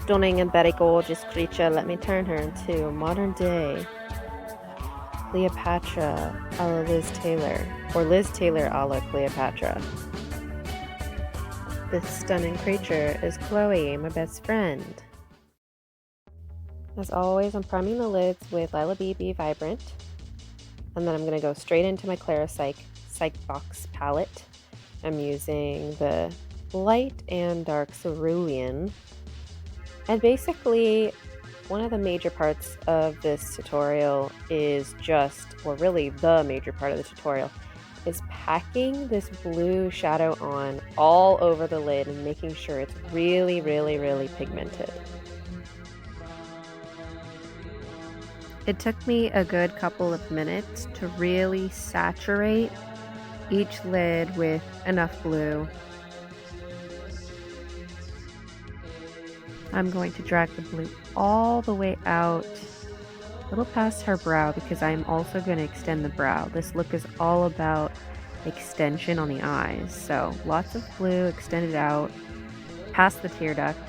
stunning and very gorgeous creature. Let me turn her into modern day Cleopatra a la Liz Taylor, or Liz Taylor a la Cleopatra. This stunning creature is Chloe, my best friend. As always, I'm priming the lids with Lila BB Vibrant, and then I'm going to go straight into my Clarisyke Psych Box palette. I'm using the light and dark cerulean, and basically one of the major parts of this tutorial is or really the major part of the tutorial is packing this blue shadow on all over the lid and making sure it's really, really, really pigmented. It took me a good couple of minutes to really saturate each lid with enough blue. I'm going to drag the blue all the way out, a little past her brow, because I'm also going to extend the brow. This look is all about extension on the eyes, so lots of blue extended out past the tear duct.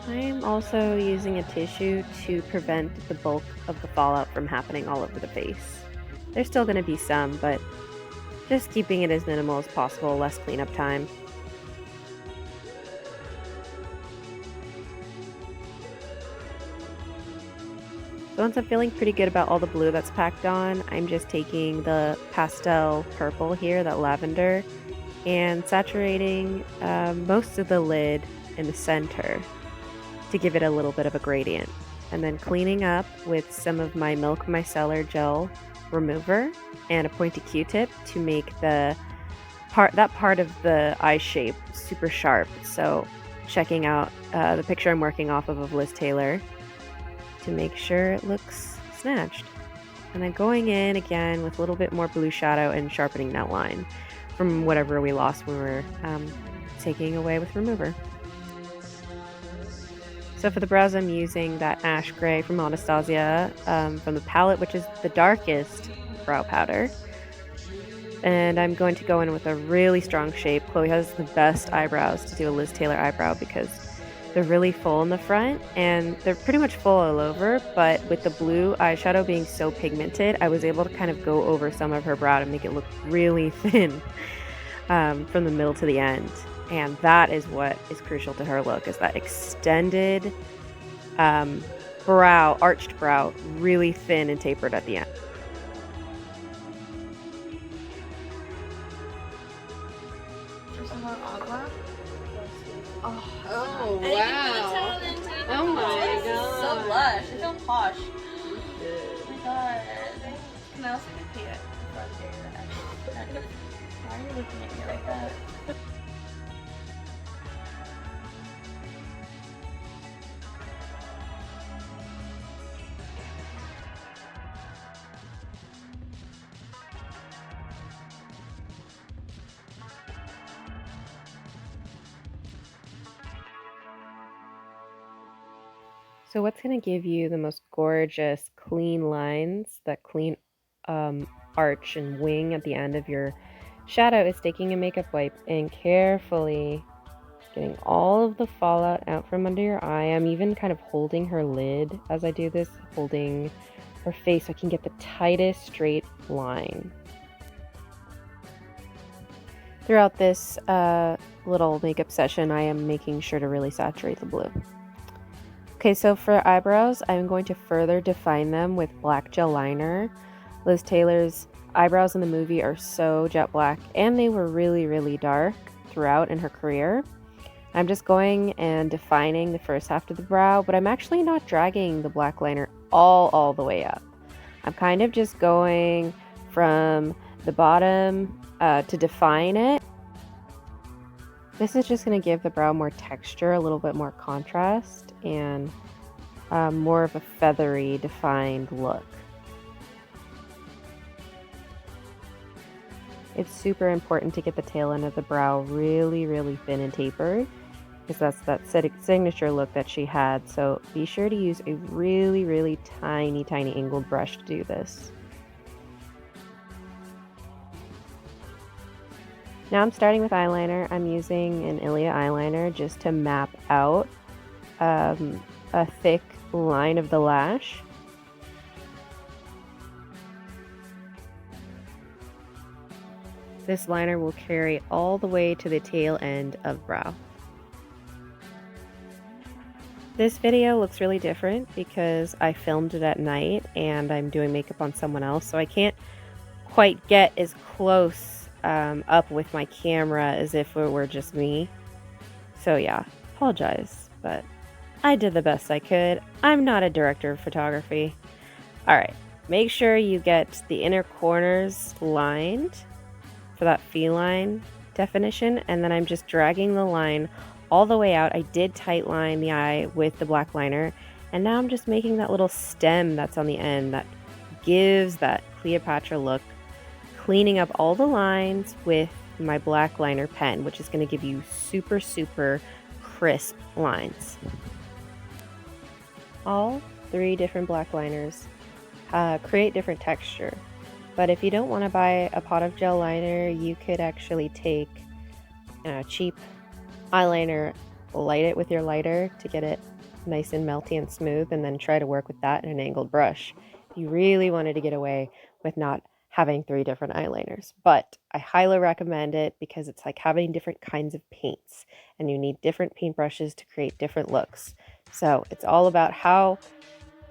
I'm also using a tissue to prevent the bulk of the fallout from happening all over the face. There's still going to be some, but just keeping it as minimal as possible, less cleanup time. So once I'm feeling pretty good about all the blue that's packed on, I'm just taking the pastel purple here, that lavender, and saturating most of the lid in the center to give it a little bit of a gradient, and then cleaning up with some of my Milk Micellar gel remover and a pointy Q-tip to make that part of the eye shape super sharp. So checking out the picture I'm working off of Liz Taylor to make sure it looks snatched, and then going in again with a little bit more blue shadow and sharpening that line from whatever we lost when we were taking away with remover. So for the brows, I'm using that ash gray from Anastasia from the palette, which is the darkest brow powder. And I'm going to go in with a really strong shape. Chloe has the best eyebrows to do a Liz Taylor eyebrow because they're really full in the front and they're pretty much full all over, but with the blue eyeshadow being so pigmented, I was able to kind of go over some of her brow to make it look really thin from the middle to the end. And that is what is crucial to her look, is that extended brow, arched brow, really thin and tapered at the end. Oh, wow. Oh my god. So lush. I feel posh. Oh my god. Can I also get paid at the front there? Why are you looking at me like that? So what's going to give you the most gorgeous clean lines, that clean arch and wing at the end of your shadow, is taking a makeup wipe and carefully getting all of the fallout out from under your eye. I'm even kind of holding her lid as I do this, holding her face so I can get the tightest straight line. Throughout this little makeup session, I am making sure to really saturate the blue. Okay, so for eyebrows, I'm going to further define them with black gel liner. Liz Taylor's eyebrows in the movie are so jet black, and they were really, really dark throughout in her career. I'm just going and defining the first half of the brow, but I'm actually not dragging the black liner all the way up. I'm kind of just going from the bottom to define it. This is just going to give the brow more texture, a little bit more contrast, and more of a feathery, defined look. It's super important to get the tail end of the brow really, really thin and tapered, because that's that signature look that she had. So be sure to use a really, really tiny, tiny angled brush to do this. Now I'm starting with eyeliner. I'm using an Ilia eyeliner just to map out a thick line of the lash. This liner will carry all the way to the tail end of brow. This video looks really different because I filmed it at night and I'm doing makeup on someone else, so I can't quite get as close up with my camera as if it were just me. So yeah, apologize, but I did the best I could. I'm not a director of photography. Alright, make sure you get the inner corners lined for that feline definition, and then I'm just dragging the line all the way out. I did tight line the eye with the black liner, and now I'm just making that little stem that's on the end that gives that Cleopatra look, cleaning up all the lines with my black liner pen, which is going to give you super, super crisp lines. All 3 different black liners create different texture. But if you don't want to buy a pot of gel liner, you could actually take a cheap eyeliner, light it with your lighter to get it nice and melty and smooth, and then try to work with that in an angled brush. If you really wanted to get away with not having 3 different eyeliners. But I highly recommend it because it's like having different kinds of paints, and you need different paintbrushes to create different looks. So it's all about how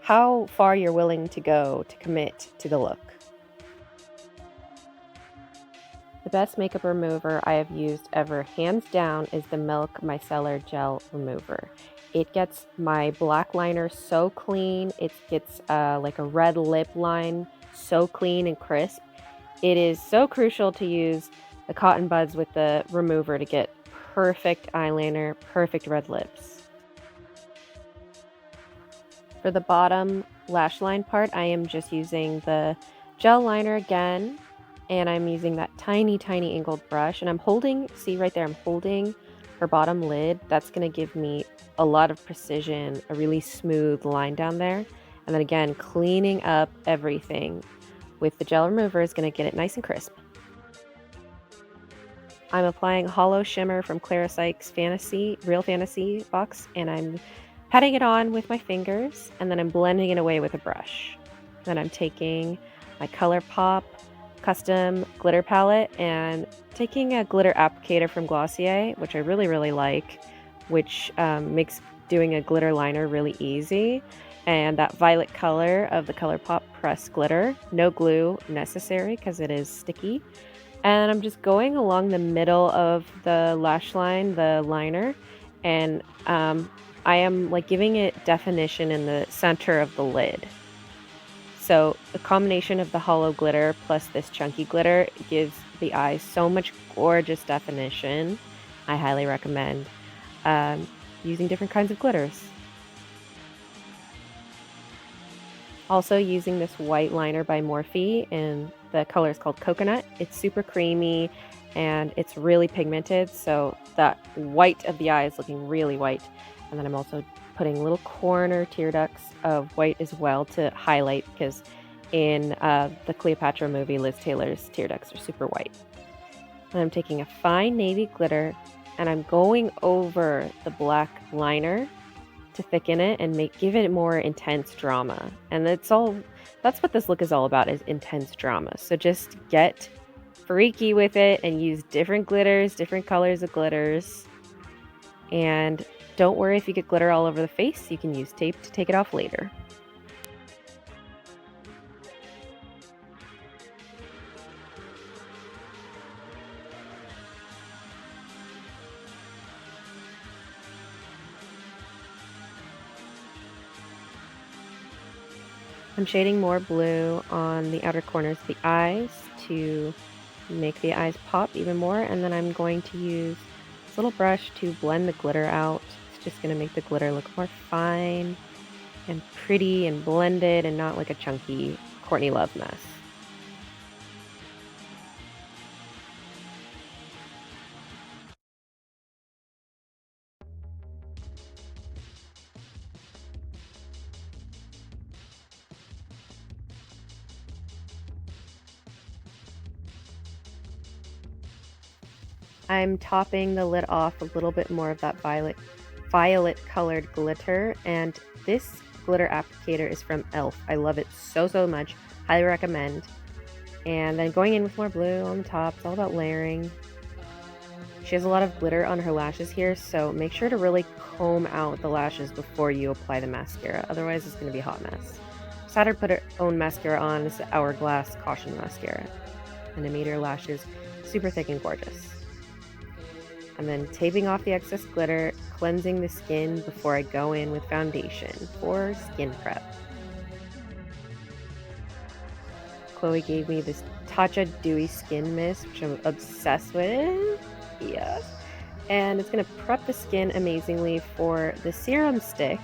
far you're willing to go to commit to the look. The best makeup remover I have used ever, hands down, is the Milk Micellar Gel Remover. It gets my black liner so clean. It gets like a red lip line so clean and crisp. It is so crucial to use the cotton buds with the remover to get perfect eyeliner, perfect red lips. For the bottom lash line part, I am just using the gel liner again, and I'm using that tiny, tiny angled brush, and I'm holding, see right there, I'm holding her bottom lid. That's going to give me a lot of precision, a really smooth line down there. And then again, cleaning up everything with the gel remover is going to get it nice and crisp. I'm applying Hollow Shimmer from Clara Sykes Real Fantasy box, and I'm patting it on with my fingers, and then I'm blending it away with a brush. Then I'm taking my ColourPop custom glitter palette and taking a glitter applicator from Glossier, which I really, really like, which makes doing a glitter liner really easy. And that violet color of the ColourPop pressed glitter, no glue necessary because it is sticky. And I'm just going along the middle of the lash line, the liner, and I am like giving it definition in the center of the lid. So the combination of the hollow glitter plus this chunky glitter gives the eyes so much gorgeous definition. I highly recommend using different kinds of glitters. Also using this white liner by Morphe, and the color is called Coconut. It's super creamy and it's really pigmented, so that white of the eye is looking really white. And then I'm also putting little corner tear ducts of white as well to highlight, because in the Cleopatra movie, Liz Taylor's tear ducts are super white. And I'm taking a fine navy glitter and I'm going over the black liner to thicken it and give it more intense drama. And that's what this look is all about, is intense drama. So just get freaky with it and use different glitters, different colors of glitters. And don't worry if you get glitter all over the face. You can use tape to take it off later. I'm shading more blue on the outer corners of the eyes to make the eyes pop even more, and then I'm going to use this little brush to blend the glitter out. It's just going to make the glitter look more fine and pretty and blended and not like a chunky Courtney Love mess. I'm topping the lid off a little bit more of that violet colored glitter, and this glitter applicator is from e.l.f. I love it so much. Highly recommend. And then going in with more blue on the top. It's all about layering. She has a lot of glitter on her lashes here, so make sure to really comb out the lashes before you apply the mascara. Otherwise, it's going to be a hot mess. Just had her put her own mascara on. It's the Hourglass Caution Mascara. And it made her lashes super thick and gorgeous. And then taping off the excess glitter, cleansing the skin before I go in with foundation for skin prep. Chloe gave me this Tatcha Dewy Skin Mist, which I'm obsessed with. Yes. And it's going to prep the skin amazingly for the serum stick.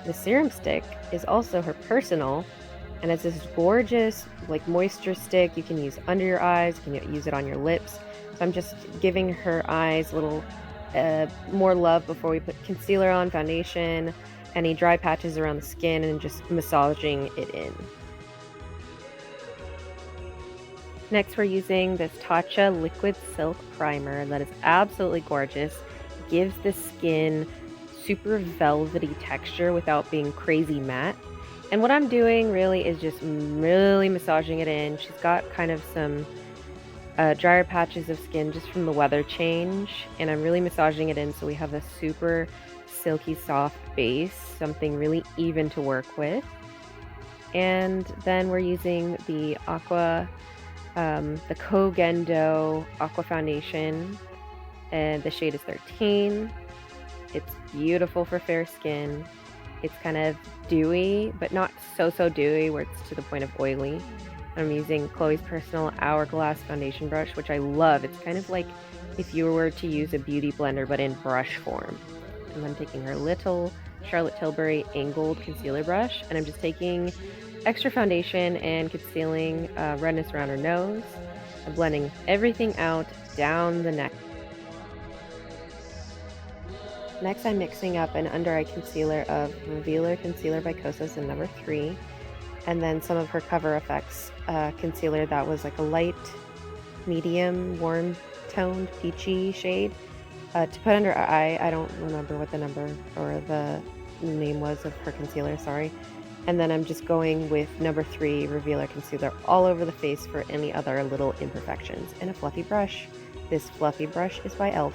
The serum stick is also her personal, and it's this gorgeous like moisture stick you can use under your eyes, you can use it on your lips. So I'm just giving her eyes a little more love before we put concealer on, foundation, any dry patches around the skin, and just massaging it in. Next, we're using this Tatcha Liquid Silk Primer that is absolutely gorgeous. It gives the skin super velvety texture without being crazy matte. And what I'm doing really is just really massaging it in. She's got kind of some drier patches of skin just from the weather change, and I'm really massaging it in so we have a super silky soft base, something really even to work with. And then we're using the Kogendo Aqua Foundation, and the shade is 13. It's beautiful for fair skin. It's kind of dewy, but not so dewy where it's to the point of oily. I'm using Chloe's personal Hourglass foundation brush, which I love. It's kind of like if you were to use a beauty blender, but in brush form. And I'm taking her little Charlotte Tilbury angled concealer brush, and I'm just taking extra foundation and concealing redness around her nose. I'm blending everything out down the neck. Next, I'm mixing up an under eye concealer of Revealer Concealer by Kosas in number 3, and then some of her Cover FX concealer that was like a light, medium, warm toned, peachy shade to put under her eye. I don't remember what the number or the name was of her concealer, sorry. And then I'm just going with number 3 Revealer Concealer all over the face for any other little imperfections. And a fluffy brush. This fluffy brush is by e.l.f.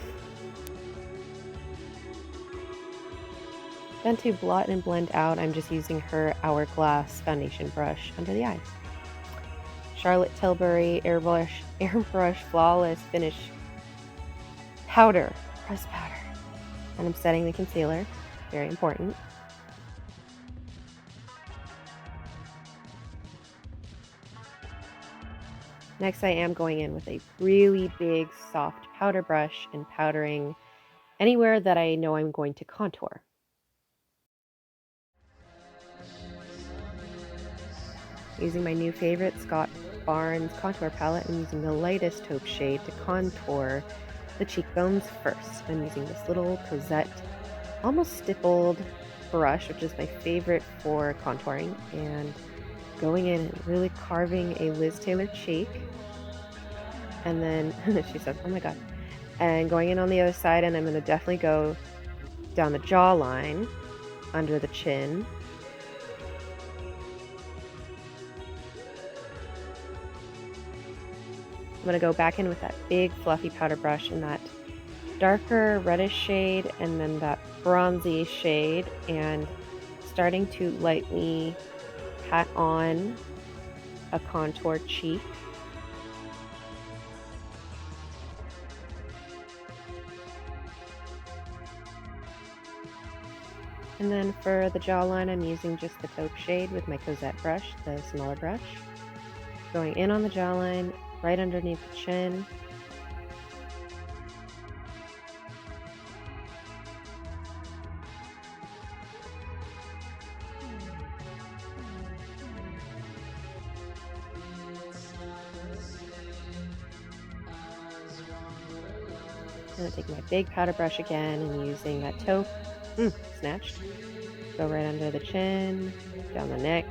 Then to blot and blend out, I'm just using her Hourglass foundation brush under the eyes. Charlotte Tilbury Airbrush Flawless Finish Powder. Press powder. And I'm setting the concealer. Very important. Next, I am going in with a really big, soft powder brush and powdering anywhere that I know I'm going to contour. Using my new favorite Scott Barnes contour palette, I'm using the lightest taupe shade to contour the cheekbones first. I'm using this little Cosette, almost stippled brush, which is my favorite for contouring, and going in and really carving a Liz Taylor cheek. And then she says, oh my god. And going in on the other side, and I'm going to definitely go down the jawline, under the chin. I'm going to go back in with that big fluffy powder brush in that darker reddish shade and then that bronzy shade, and starting to lightly pat on a contour cheek. And then for the jawline, I'm using just the taupe shade with my Cosette brush, the smaller brush. Going in on the jawline, right underneath the chin. I'm going to take my big powder brush again and using that taupe, snatched, go right under the chin, down the neck.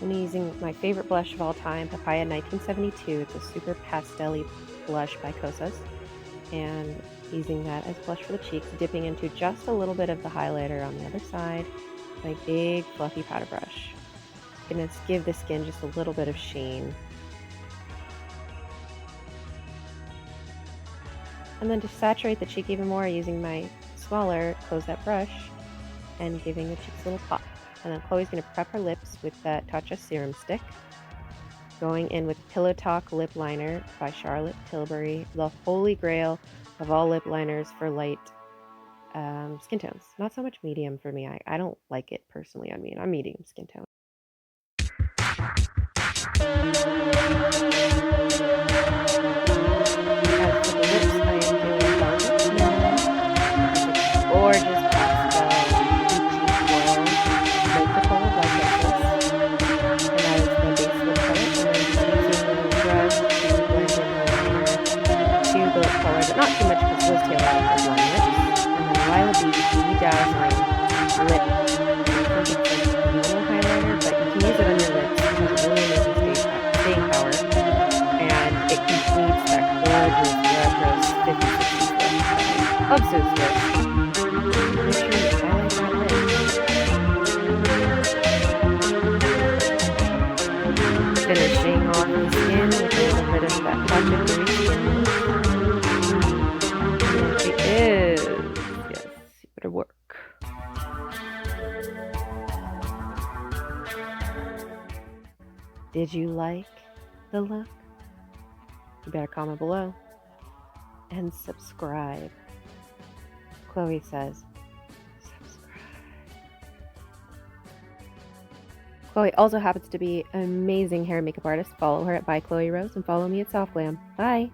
I'm using my favorite blush of all time, Papaya 1972. It's a super pastel-y blush by Kosas. And using that as blush for the cheeks, dipping into just a little bit of the highlighter on the other side. My big fluffy powder brush. Gonna give the skin just a little bit of sheen. And then to saturate the cheek even more, using my smaller close-up brush and giving the cheeks a little pop. And then Chloe's gonna prep her lips with that Tatcha serum stick. Going in with Pillow Talk lip liner by Charlotte Tilbury, the holy grail of all lip liners for light skin tones. Not so much medium for me. I don't like it personally on me. I'm medium skin tone. As for the lips, I am doing Velvet Snow, gorgeous pastel peachy coral, multiple like this. And that is the base lip color. And then just using the brush to blend in the liner to the lip color, but not too much because Liz Taylor has line lips. And then Lila B Bedazzling Lip. I think it's like a normal highlighter, but you can use it on your lips. It has a really amazing staying power. And it completes that gorgeous retro 50s, 60s look. Obsessed with. Make sure you highlight that lip. Finishing off the skin with a little bit of that touch of the skin. There she is. Yes, you better work. Did you like the look? You better comment below. And subscribe. Chloe says, subscribe. Chloe also happens to be an amazing hair and makeup artist. Follow her at by Chloe Rose and follow me at Soft Glam. Bye!